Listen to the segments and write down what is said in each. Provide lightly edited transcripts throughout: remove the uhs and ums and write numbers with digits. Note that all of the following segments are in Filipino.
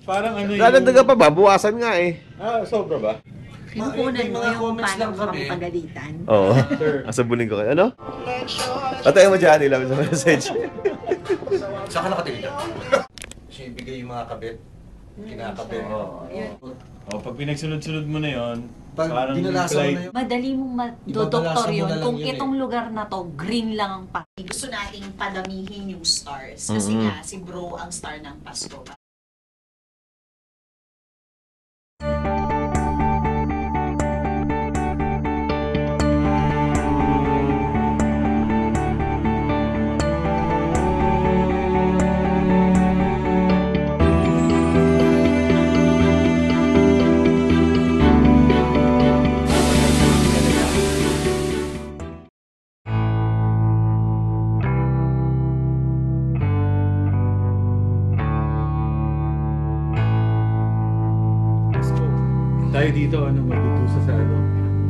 Parang ano Dadagdagan pa ba? Buwasan nga eh. Sobra ba? Pinukunan mo mga yung comments paano lang kang kami. pagalitan. Oo. Asabunin ko kayo. Ano? Patayin mo dyan, ilang sa message. Saan ka nakatingin dyan? Siya ibigay yung mga kabit. Kinakabit. Pag pinagsunod-sunod mo na yon, Pag parang dinalasa mo implied. na yun. Madali mong madodoktor Ibabalasan mo yun na lang kung yun eh. itong lugar na to, green lang ang pa. Gusto nating padamihin yung stars. Kasi nga, si bro ang star ng Pasko. Tayo dito, magtutusa sa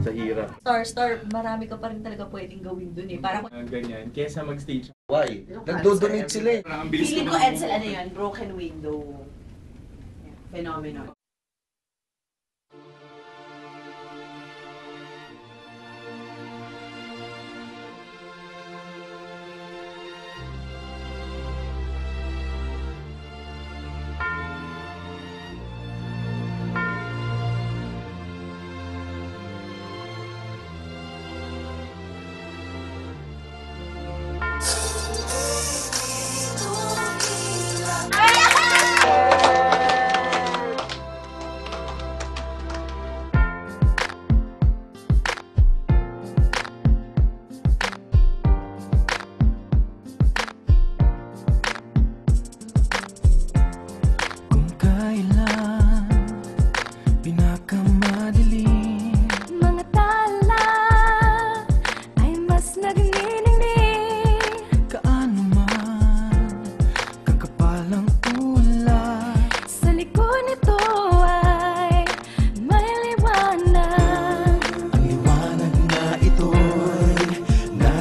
sa hirap. Star, marami ka pa rin talaga pwedeng gawin dun eh. Para Ganyan, kesa mag-stage. Why? Nagdo-donate sila eh. Ang bilis Feeling ko, naman Edsel, ano yun? Broken window phenomenon.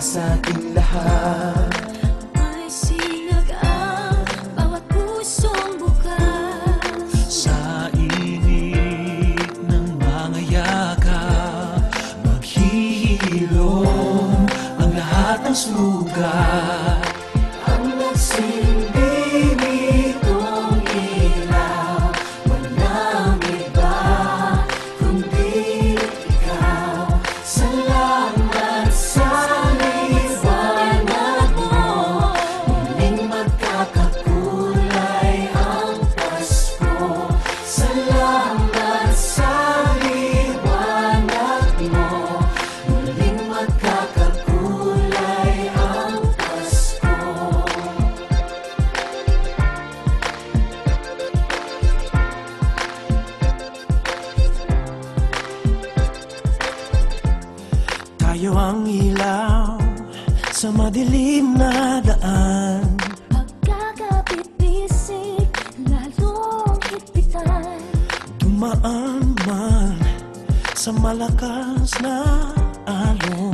sa ating lahat. May sinag ang bawat pusong bukas. Sa init ng mga yakap, maghihilom ang lahat ng sugat. Ang nagsilbi nitong ilaw, walang iba kundi ikaw. Salamat sa liwanag mo, muling magkakakulay ang Pasko. Salamat sa liwanag mo, muling magkakakulay ang Pasko. Tayo ang ilaw sa madilim na daan. Pagkakapit-isip, lalong higpitan. Dumaan man sa malakas na alon.